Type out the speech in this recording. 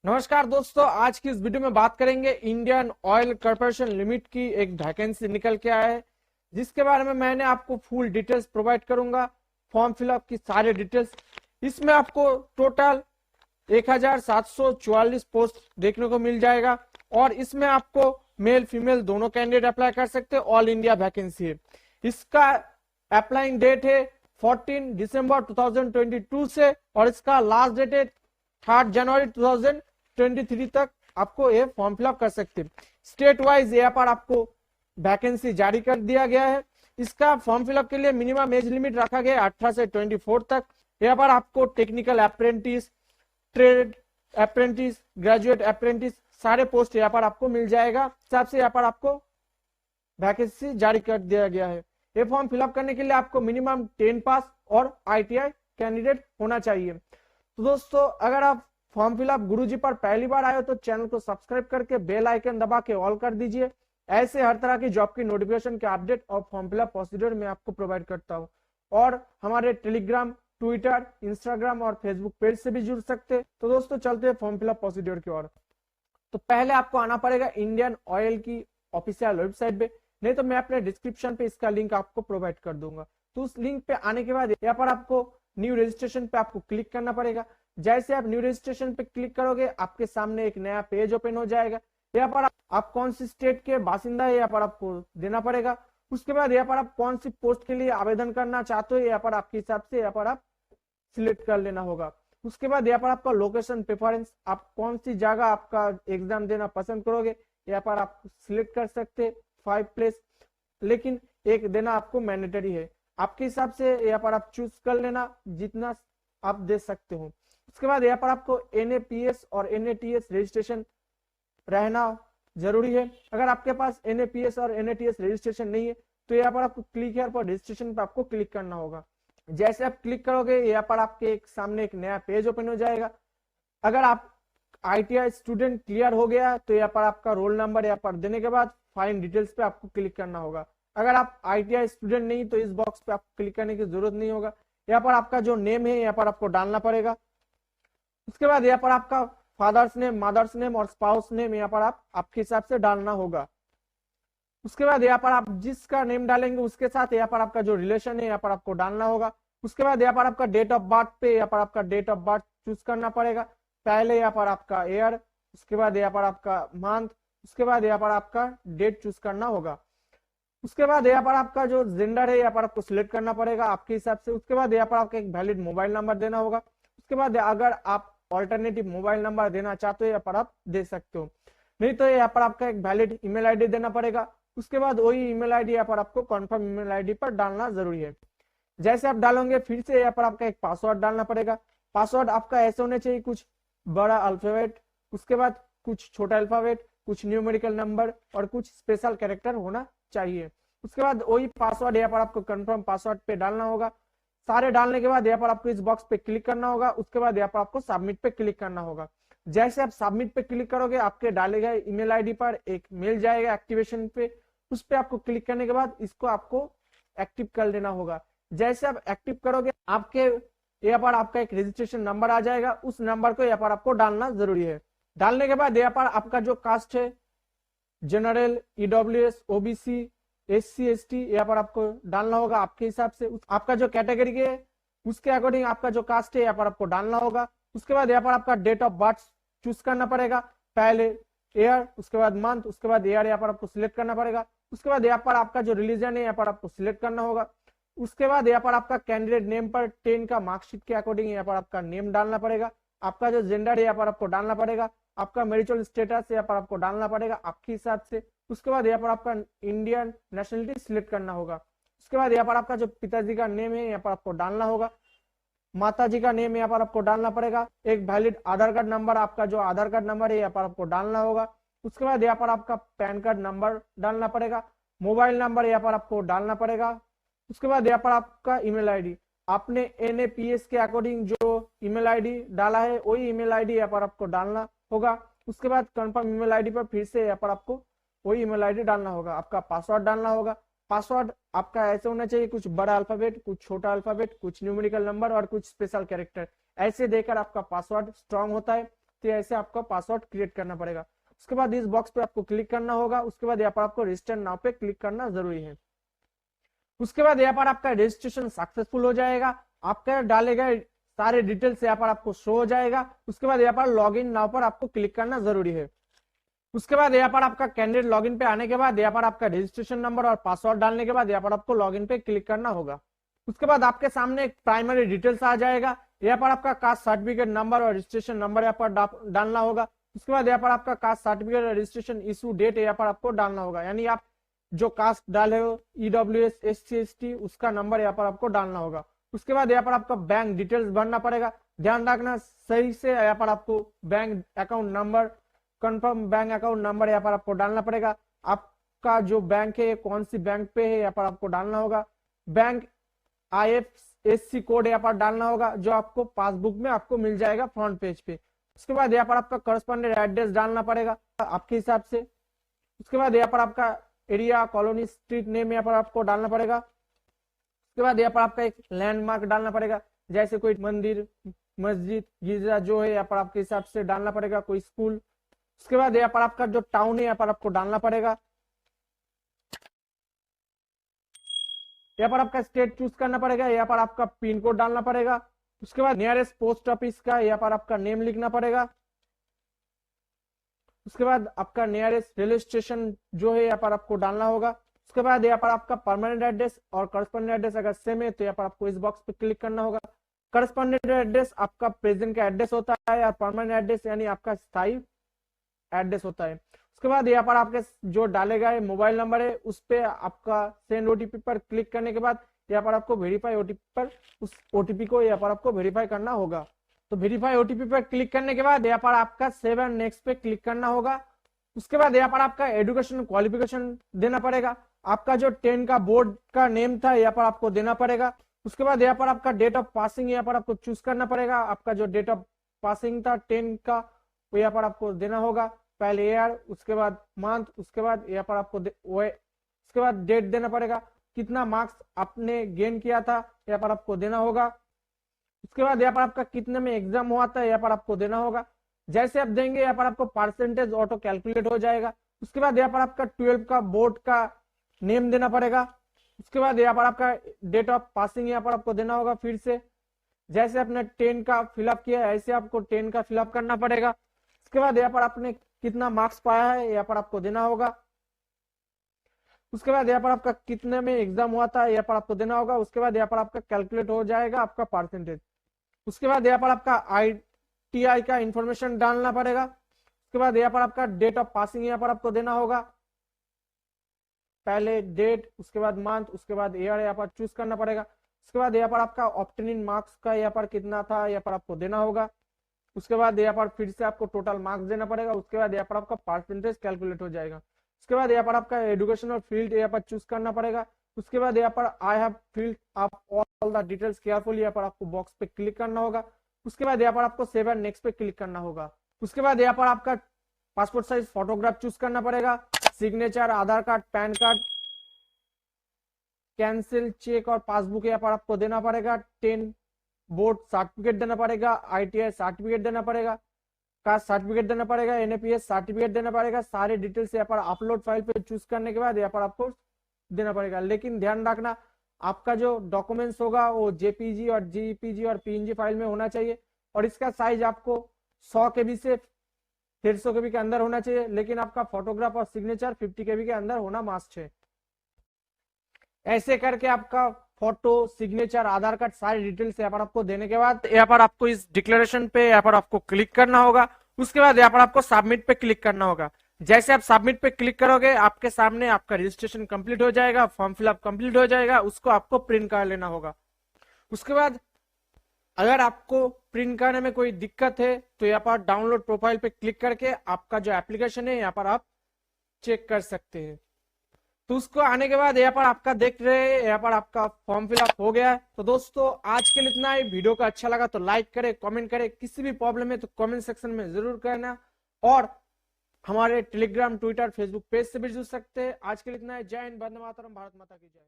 नमस्कार दोस्तों, आज की इस वीडियो में बात करेंगे इंडियन ऑयल कॉर्पोरेशन लिमिट की एक वैकेंसी निकल के आया है, जिसके बारे में मैंने आपको फुल डिटेल्स प्रोवाइड करूंगा। फॉर्म फिलअप की सारे डिटेल्स इसमें आपको टोटल 1744 पोस्ट देखने को मिल जाएगा और इसमें आपको मेल फीमेल दोनों कैंडिडेट अप्लाई कर सकते हैं। ऑल इंडिया वैकेंसी है। इसका अप्लाइंग डेट है 14 दिसंबर 2022 से और इसका लास्ट डेट है 3 जनवरी 2023 तक आपको ये फॉर्म फिलअप कर सकते हैं। स्टेट वाइज यहाँ पर आपको वैकेंसी जारी कर दिया गया है। इसका फॉर्म फिलअप के लिए मिनिमम एज लिमिट रखा गया है 18 से 24 तक। यहाँ पर आपको technical apprentice, trade apprentice, graduate apprentice सारे पोस्ट यहाँ पर आपको मिल जाएगा। हिसाब से यहाँ पर आपको वैकेंसी जारी कर दिया गया है। ये फॉर्म फिलअप करने के लिए आपको मिनिमम 10 पास और ITI कैंडिडेट होना चाहिए। तो दोस्तों, अगर आप फॉर्म फिलअप गुरुजी पर पहली बार आए हो तो चैनल को सब्सक्राइब करके बेल आइकन दबा के ऑल कर दीजिए। ऐसे हर तरह की जॉब की नोटिफिकेशन के अपडेट और फॉर्म फिलअप प्रोसीजर में आपको प्रोवाइड करता हूं। और हमारे टेलीग्राम, ट्विटर, इंस्टाग्राम और फेसबुक पेज से भी जुड़ सकते हैं। तो दोस्तों, चलते हैं फॉर्म फिलअप प्रोसीजर की ओर। तो पहले आपको आना पड़ेगा इंडियन ऑयल की ऑफिशियल वेबसाइट पे, नहीं तो मैं अपने डिस्क्रिप्शन पे इसका लिंक आपको प्रोवाइड कर दूंगा। तो उस लिंक पे आने के बाद यहाँ पर आपको न्यू रजिस्ट्रेशन पे आपको क्लिक करना पड़ेगा। जैसे आप न्यू रजिस्ट्रेशन पे क्लिक करोगे, आपके सामने एक नया पेज ओपन हो जाएगा। यहाँ पर आप कौन सी स्टेट के बासिंदा है यहाँ पर आपको देना पड़ेगा। उसके बाद यहाँ पर आप कौन सी पोस्ट के लिए आवेदन करना चाहते हो यहाँ पर आपके हिसाब से यहाँ पर आप सिलेक्ट कर लेना होगा। उसके बाद यहाँ पर आपका लोकेशन प्रेफरेंस, आप कौन सी जगह आपका एग्जाम देना पसंद करोगे यहाँ पर आप सिलेक्ट कर सकते 5 प्लेस, लेकिन एक देना आपको मैंडेटरी है। आपके हिसाब से यहाँ पर आप चूज कर लेना जितना आप दे सकते हो। उसके बाद यहाँ पर आपको NAPS और NATS रजिस्ट्रेशन रहना जरूरी है। अगर आपके पास NAPS और NATS रजिस्ट्रेशन नहीं है तो यहाँ पर आपको क्लिक हियर पर रजिस्ट्रेशन पर आपको क्लिक करना होगा। जैसे आप क्लिक करोगे यहाँ पर आपके सामने एक नया पेज ओपन हो जाएगा। अगर आप ITI स्टूडेंट क्लियर हो गया तो यहाँ पर आपका रोल नंबर यहाँ पर देने के बाद फाइन डिटेल्स पे आपको क्लिक करना होगा। अगर आप ITI स्टूडेंट नहीं तो इस बॉक्स पे आपको क्लिक करने की जरूरत नहीं होगा। यहाँ पर आपका जो नेम है यहाँ पर आपको डालना पड़ेगा। उसके बाद यहाँ पर आपका फादर्स नेम, मदर्स नेम और स्पाउस नेम यहाँ पर आपके हिसाब से डालना होगा। उसके बाद यहाँ पर आप जिसका नेम डालेंगे उसके साथ यहाँ पर आपका जो रिलेशन है यहाँ पर आपको डालना होगा। उसके बाद यहाँ पर आपका डेट ऑफ बर्थ पे यहाँ पर आपका डेट ऑफ बर्थ चूज करना पड़ेगा। पहले यहाँ पर आपका ईयर, उसके बाद यहाँ पर आपका मंथ, उसके बाद यहाँ पर आपका डेट चूज करना होगा। उसके बाद यहाँ पर आपका जो जेंडर है यहाँ पर आपको सिलेक्ट करना पड़ेगा आपके हिसाब से। उसके बाद यहाँ पर आपका एक वैलिड मोबाइल नंबर देना होगा। उसके बाद अगर आप ऑल्टरनेटिव मोबाइल नंबर देना चाहते हो यहाँ पर आप दे सकते हो, नहीं तो यहाँ पर आपका एक वैलिड ईमेल आईडी देना पड़ेगा। उसके बाद वही ईमेल आईडी यहाँ पर आपको कन्फर्म ईमेल आईडी पर डालना जरूरी है। जैसे आप डालोगे फिर से यहाँ पर आपका एक पासवर्ड डालना पड़ेगा। पासवर्ड आपका ऐसे होना चाहिए, कुछ बड़ा अल्फाबेट, उसके बाद कुछ छोटा अल्फाबेट, कुछ न्यूमेरिकल नंबर और कुछ स्पेशल कैरेक्टर होना चाहिए। उसके बाद वही पासवर्ड यहाँ पर आपको कंफर्म पासवर्ड पे डालना होगा। सारे डालने के बाद यहाँ पर आपको इस बॉक्स पे क्लिक करना होगा। उसके बाद यहाँ पर आपको सबमिट पे क्लिक करना होगा। जैसे आप सबमिट पे क्लिक करोगे आपके डाले गए ईमेल आईडी पर एक मेल जाएगा एक्टिवेशन पे। उस पे आपको क्लिक करने के बाद इसको आपको एक्टिव कर देना होगा। जैसे आप एक्टिव करोगे आपके यहाँ पर आपका एक रजिस्ट्रेशन नंबर आ जाएगा। उस नंबर को यहाँ पर आपको डालना जरूरी है। डालने के बाद यहाँ पर आपका जो कास्ट है, general, EWS, OBC, SC ST यहाँ पर आपको डालना होगा आपके हिसाब से। आपका जो कैटेगरी है उसके अकॉर्डिंग आपका जो कास्ट है यहाँ पर आपको डालना होगा। उसके बाद यहाँ पर आपका डेट ऑफ बर्थ चूज करना पड़ेगा। पहले ईयर, उसके बाद मंथ, उसके बाद ईयर यहाँ पर आपको सिलेक्ट करना पड़ेगा। उसके बाद यहाँ पर आपका जो रिलीजन है यहाँ पर आपको सिलेक्ट करना होगा। उसके बाद यहाँ पर आपका कैंडिडेट नेम पर 10 का मार्कशीट के अकॉर्डिंग यहाँ पर आपका नेम डालना पड़ेगा। आपका जो जेंडर है यहाँ पर आपको डालना पड़ेगा। आपका मैरिटल स्टेटस यहाँ पर आपको डालना पड़ेगा आपके हिसाब से। उसके बाद यहाँ पर आपका इंडियन नेशनलिटी सिलेक्ट करना होगा। उसके बाद यहाँ पर आपका जो पिताजी का नेम है यहाँ पर आपको डालना होगा। माता जी का नेम यहाँ पर आपको डालना पड़ेगा। एक वैलिड आधार कार्ड नंबर, आपका जो आधार कार्ड नंबर है यहाँ पर आपको डालना होगा। उसके बाद यहाँ पर आपका पैन कार्ड नंबर डालना पड़ेगा। मोबाइल नंबर यहाँ पर आपको डालना पड़ेगा। उसके बाद यहाँ पर आपका ईमेल आईडी, आपने NAPS के अकॉर्डिंग जो ईमेल आईडी डाला है वही ईमेल आईडी यहाँ पर आपको डालना होगा। उसके बाद कंफर्म ईमेल आईडी पर फिर से यहाँ पर आपको वही ईमेल आईडी डालना होगा। आपका पासवर्ड डालना होगा। पासवर्ड आपका ऐसे होना चाहिए, कुछ बड़ा अल्फाबेट, कुछ छोटा अल्फाबेट, कुछ न्यूमेरिकल नंबर और कुछ स्पेशल कैरेक्टर, ऐसे देकर आपका पासवर्ड स्ट्रांग होता है। तो ऐसे आपका पासवर्ड क्रिएट करना पड़ेगा। उसके बाद इस बॉक्स पे आपको क्लिक करना होगा। उसके बाद यहाँ पर आपको रजिस्टर नाउ पे क्लिक करना जरूरी है। उसके बाद यहाँ पर आपका रजिस्ट्रेशन सक्सेसफुल हो जाएगा। आपके डाले गए सारे डिटेल्स यहाँ पर आपको शो हो जाएगा। उसके बाद यहाँ पर लॉग इन नाउ पर आपको क्लिक करना जरूरी है। उसके बाद यहाँ पर आपका कैंडिडेट लॉगिन पे आने के बाद यहाँ पर आपका रजिस्ट्रेशन नंबर और पासवर्ड डालने के बाद यहाँ पर आपको लॉगिन पे क्लिक करना होगा। उसके बाद आपके सामने एक प्राइमरी डिटेल्स आ जाएगा। यहाँ पर आपका कास्ट सर्टिफिकेट नंबर और रजिस्ट्रेशन नंबर यहाँ पर डालना होगा। उसके बाद यहाँ पर आपका कास्ट सर्टिफिकेट और रजिस्ट्रेशन इशू डेट यहाँ पर आपको डालना होगा, यानी आप जो कास्ट डाले हो EWS SC ST उसका नंबर यहाँ पर आपको डालना होगा। उसके बाद यहाँ पर आपका बैंक डिटेल्स भरना पड़ेगा। ध्यान रखना सही से यहाँ पर आपको bank account number, confirm bank account number यहाँ पर आपको डालना पड़ेगा। आपका जो बैंक है कौन सी बैंक पे है यहाँ पर आपको डालना होगा। बैंक IFSC कोड यहाँ पर डालना होगा जो आपको पासबुक में आपको मिल जाएगा फ्रंट पेज पे। उसके बाद यहाँ पर आपका करस्पॉन्डेंट एड्रेस डालना पड़ेगा आपके हिसाब से। उसके बाद यहाँ पर आपका एरिया, कॉलोनी, स्ट्रीट नेम यहाँ पर आपको डालना पड़ेगा। उसके बाद यहाँ पर आपका एक लैंडमार्क डालना पड़ेगा, जैसे कोई मंदिर, मस्जिद, गिरजा जो है यहाँ पर आपके हिसाब से डालना पड़ेगा, कोई स्कूल। उसके बाद यहाँ पर आपका जो टाउन है यहाँ पर आपको डालना पड़ेगा। यहाँ पर आपका स्टेट चूज करना पड़ेगा। यहाँ पर आपका पिन कोड डालना पड़ेगा। उसके बाद नियरेस्ट पोस्ट ऑफिस का यहाँ पर आपका नेम लिखना पड़ेगा। उसके बाद आपका नियरेस्ट रेलवे स्टेशन जो है यहाँ पर आपको डालना होगा। उसके बाद यहाँ पर आपका परमानेंट एड्रेस और करस्पॉन्डेंट एड्रेस अगर सेम है तो यहाँ पर आपको इस बॉक्स पे क्लिक करना होगा। करस्पॉन्डेंट एड्रेस आपका प्रेजेंट का एड्रेस होता है और परमानेंट एड्रेस यानी आपका स्थायी एड्रेस होता है। उसके बाद यहाँ पर आपके जो डाले गए मोबाइल नंबर है उस पे आपका सेंड OTP पर क्लिक करने के बाद यहाँ पर आपको वेरीफाई OTP पर उस OTP को यहाँ पर आपको वेरीफाई करना होगा। तो वेरीफाई OTP पर क्लिक करने के बाद यहाँ पर आपका सेव एंड नेक्स्ट पे क्लिक करना होगा। उसके बाद यहाँ पर आपका एजुकेशन क्वालिफिकेशन देना पड़ेगा। आपका जो 10 का बोर्ड का नेम था यहाँ पर आपको देना पड़ेगा। उसके बाद यहाँ पर आपका डेट ऑफ पासिंग यहाँ पर आपको चूज करना पड़ेगा। आपका जो डेट ऑफ पासिंग था 10 का वो यहाँ पर आपको देना होगा, पहले ईयर, उसके बाद मंथ, उसके बाद यहाँ पर आपको उसके बाद डेट देना पड़ेगा, कितना मार्क्स आपने गेन किया था यहाँ पर आपको देना होगा। उसके बाद यहाँ पर आपका कितने में एग्जाम हुआ था यहाँ पर आपको देना होगा। जैसे आप देंगे यहाँ पर आपको परसेंटेज ऑटो कैलकुलेट हो जाएगा। उसके बाद यहाँ पर आपका 12 का बोर्ड का नेम देना पड़ेगा। उसके बाद यहाँ पर आपका डेट ऑफ पासिंग यहाँ पर आपको देना होगा। फिर से जैसे आपने 10 का फिलअप किया ऐसे आपको 10 का फिलअप करना पड़ेगा। उसके बाद यहाँ पर आपने कितना मार्क्स पाया है यहाँ पर आपको देना होगा। उसके बाद यहाँ पर आपका कितने में एग्जाम हुआ था यहाँ पर आपको देना होगा। उसके बाद यहाँ पर आपका कैलकुलेट हो जाएगा आपका परसेंटेज। उसके बाद यहाँ पर आपका ITI का इंफॉर्मेशन डालना पड़ेगा। उसके बाद यहाँ पर आपका डेट ऑफ पासिंग यहाँ पर आपको देना होगा, पहले डेट, उसके बाद मंथ, उसके बाद ईयर यहाँ पर चूज करना पड़ेगा। उसके बाद यहाँ पर आपका ऑब्टेनिंग मार्क्स का यहाँ पर कितना था यहाँ पर आपको देना होगा। उसके बाद यहाँ पर फिर से आपको टोटल मार्क्स देना पड़ेगा। उसके बाद यहाँ पर आपका परसेंटेज कैलकुलेट हो जाएगा। उसके बाद यहाँ पर आपका एजुकेशनल फील्ड यहाँ पर चूज करना पड़ेगा। उसके बाद यहाँ पर I have field up all the details carefully यहाँ पर आपको बॉक्स पे क्लिक करना होगा। उसके बाद यहाँ पर आपको सेव एंड नेक्स्ट पे क्लिक करना होगा। उसके बाद यहाँ पर आपका पासपोर्ट साइज फोटोग्राफ चूज करना पड़ेगा, signature, Aadhaar card, PAN card, cancel cheque और पासबुक यहाँ पर आपको देना पड़ेगा। 10 बोर्ड सर्टिफिकेट देना पड़ेगा, ITI सर्टिफिकेट देना पड़ेगा, कास्ट सर्टिफिकेट देना पड़ेगा, NAPS सर्टिफिकेट देना पड़ेगा। सारे डिटेल्स यहाँ पर अपलोड फाइल पे चूज करने के बाद यहाँ पर आपको देना पड़ेगा। लेकिन ध्यान रखना आपका जो डॉक्यूमेंट्स होगा वो JPG और JPG और PNG फाइल में होना चाहिए और इसका साइज आपको 100 KB से 150 KB के अंदर होना चाहिए। लेकिन आपका फोटोग्राफ और सिग्नेचर 50 KB के अंदर होना मस्ट है। ऐसे करके आपका फोटो, सिग्नेचर, आधार कार्ड सारी डिटेल्स यहाँ पर आपको देने के बाद यहाँ पर आपको इस डिक्लेरेशन पे यहाँ पर आपको क्लिक करना होगा। उसके बाद यहाँ पर आपको सबमिट पे क्लिक करना होगा। जैसे आप सबमिट पे क्लिक करोगे आपके सामने आपका रजिस्ट्रेशन कंप्लीट हो जाएगा, फॉर्म फिलअप कंप्लीट हो जाएगा, उसको आपको प्रिंट कर लेना होगा। उसके बाद अगर आपको प्रिंट करने में कोई दिक्कत है तो यहाँ पर डाउनलोड प्रोफाइल पे क्लिक करके आपका जो एप्लीकेशन है यहाँ पर आप चेक कर सकते हैं। तो उसको आने के बाद यहाँ पर आपका देख रहे हैं यहाँ पर आपका फॉर्म फिलअप हो गया है। तो दोस्तों आज के लिए इतना ही। वीडियो का अच्छा लगा तो लाइक करें, कमेंट करें, किसी भी प्रॉब्लम है तो कमेंट सेक्शन में जरूर करना और हमारे टेलीग्राम, ट्विटर, फेसबुक पेज से भी जुड़ सकते हैं। आज के लिए इतना है। जय हिंद, वंदे मातरम, भारत माता की जय।